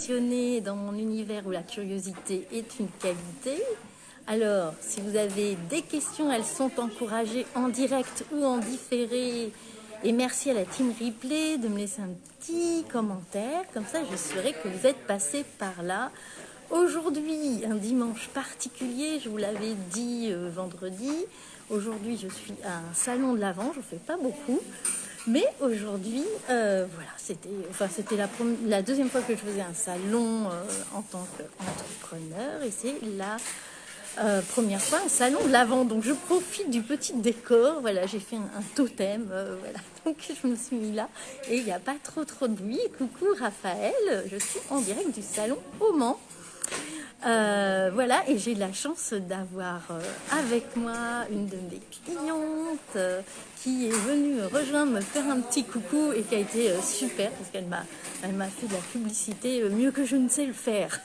passionné dans mon univers où la curiosité est une qualité. Alors, si vous avez des questions, elles sont encouragées en direct ou en différé. Et merci à la team replay de me laisser un petit commentaire. Comme ça, je saurai que vous êtes passé par là. Aujourd'hui, un dimanche particulier, je vous l'avais dit vendredi. Aujourd'hui, je suis à un salon de l'Avent, je ne fais pas beaucoup. Mais aujourd'hui, voilà, c'était la deuxième fois que je faisais un salon en tant qu'entrepreneur. Et c'est la première fois un salon de l'Avent. Donc je profite du petit décor. Voilà, j'ai fait un totem. Voilà, donc je me suis mis là. Et il n'y a pas trop de bruit. Coucou Raphaël, je suis en direct du salon au Mans. Voilà, et j'ai la chance d'avoir avec moi une de mes clientes qui est venue rejoindre, me faire un petit coucou et qui a été super parce qu'elle m'a fait de la publicité mieux que je ne sais le faire.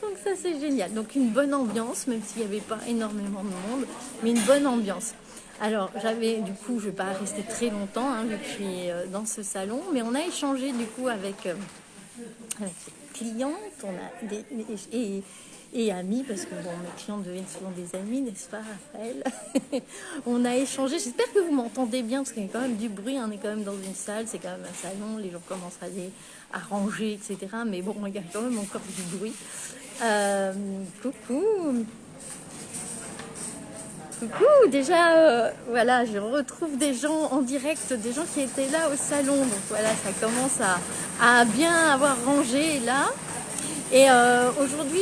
Donc ça c'est génial. Donc une bonne ambiance, même s'il n'y avait pas énormément de monde, mais une bonne ambiance. Alors du coup, je ne vais pas rester très longtemps vu que je suis dans ce salon, mais on a échangé du coup avec clientes, on a et amis, parce que bon, mes clients deviennent souvent des amis, n'est-ce pas Raphaël? On a échangé, j'espère que vous m'entendez bien, parce qu'il y a quand même du bruit, on est quand même dans une salle, c'est quand même un salon, les gens commencent à ranger, etc. Mais bon, il y a quand même encore du bruit. Coucou. Coucou, déjà, voilà, je retrouve des gens en direct, des gens qui étaient là au salon. Donc voilà, ça commence à bien avoir rangé là. Et aujourd'hui,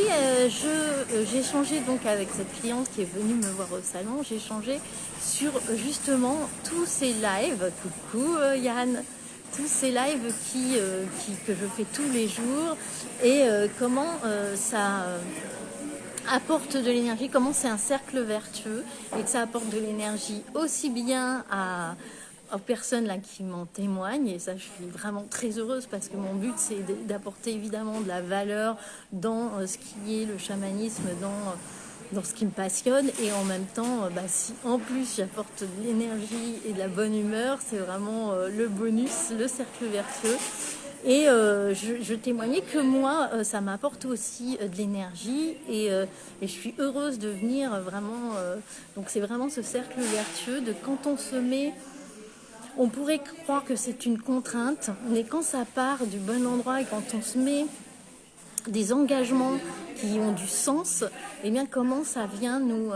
j'ai échangé donc avec cette cliente qui est venue me voir au salon. J'ai échangé sur justement tous ces lives. Coucou Yann. Tous ces lives que je fais tous les jours et comment ça apporte de l'énergie, comment c'est un cercle vertueux et que ça apporte de l'énergie aussi bien aux personnes là qui m'en témoignent, et ça je suis vraiment très heureuse parce que mon but c'est d'apporter évidemment de la valeur dans ce qui est le chamanisme, dans ce qui me passionne, et en même temps si en plus j'apporte de l'énergie et de la bonne humeur, c'est vraiment le bonus, le cercle vertueux. Et je témoignais que moi, ça m'apporte aussi de l'énergie et je suis heureuse de venir vraiment. Donc c'est vraiment ce cercle vertueux de quand on se met. On pourrait croire que c'est une contrainte, mais quand ça part du bon endroit et quand on se met des engagements qui ont du sens, et bien comment ça vient nous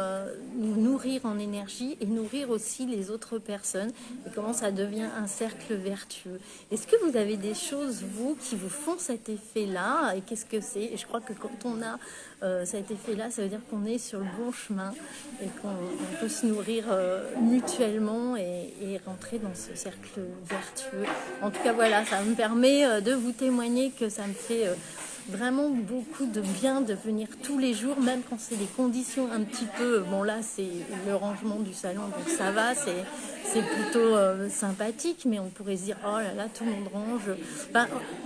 nourrir en énergie et nourrir aussi les autres personnes, et comment ça devient un cercle vertueux. Est-ce que vous avez des choses, vous, qui vous font cet effet-là, et qu'est-ce que c'est? Et je crois que quand on a cet effet-là, ça veut dire qu'on est sur le bon chemin et qu'on peut se nourrir mutuellement et rentrer dans ce cercle vertueux. En tout cas, voilà, ça me permet de vous témoigner que ça me fait vraiment beaucoup de bien de venir tous les jours, même quand c'est des conditions un petit peu, bon là c'est le rangement du salon, donc ça va, c'est plutôt sympathique, mais on pourrait se dire oh là là tout le monde range,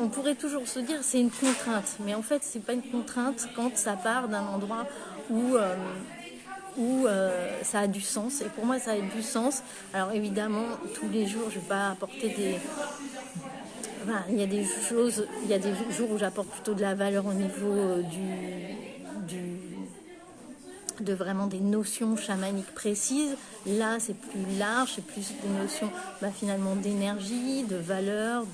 on pourrait toujours se dire c'est une contrainte, mais en fait c'est pas une contrainte quand ça part d'un endroit où ça a du sens, et pour moi ça a du sens. Alors évidemment tous les jours je vais pas apporter il y a des jours où j'apporte plutôt de la valeur au niveau de vraiment des notions chamaniques précises. Là, c'est plus large, c'est plus des notions finalement d'énergie, de valeur,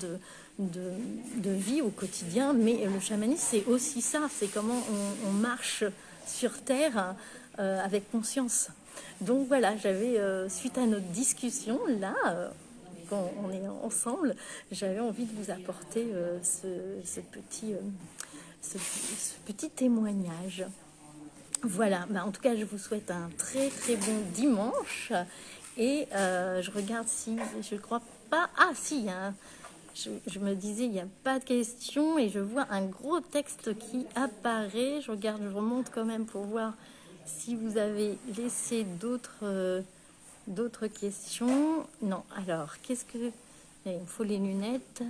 de vie au quotidien. Mais le chamanisme, c'est aussi ça, c'est comment on marche sur Terre avec conscience. Donc voilà, j'avais, suite à notre discussion, là... quand on est ensemble, j'avais envie de vous apporter ce petit témoignage. Voilà, en tout cas, je vous souhaite un très très bon dimanche. Et je regarde si, je crois pas... Ah si, je me disais, il n'y a pas de questions et je vois un gros texte qui apparaît. Je regarde, je remonte quand même pour voir si vous avez laissé d'autres questions. Non, alors, il me faut les lunettes.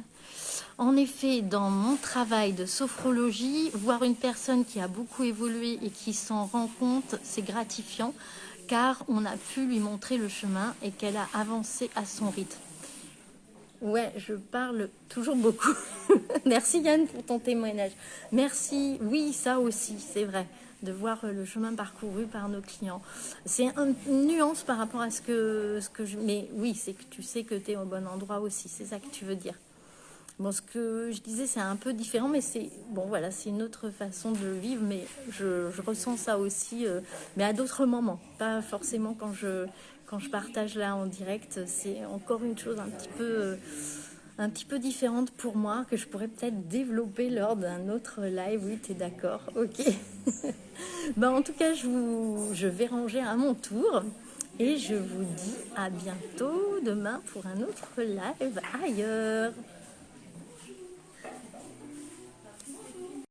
En effet, dans mon travail de sophrologie, voir une personne qui a beaucoup évolué et qui s'en rend compte, c'est gratifiant, car on a pu lui montrer le chemin et qu'elle a avancé à son rythme. Ouais, je parle toujours beaucoup. Merci Yann pour ton témoignage. Merci. Oui, ça aussi, c'est vrai, de voir le chemin parcouru par nos clients. C'est une nuance par rapport à ce que je... Mais oui, c'est que tu sais que tu es au bon endroit aussi. C'est ça que tu veux dire. Bon, ce que je disais, c'est un peu différent, mais c'est bon, voilà, c'est une autre façon de le vivre, mais je ressens ça aussi, mais à d'autres moments, pas forcément quand je partage là en direct. C'est encore une chose un petit peu différente pour moi que je pourrais peut-être développer lors d'un autre live. Oui, t'es d'accord? Ok. Ben, en tout cas, je vais ranger à mon tour. Et je vous dis à bientôt demain pour un autre live ailleurs.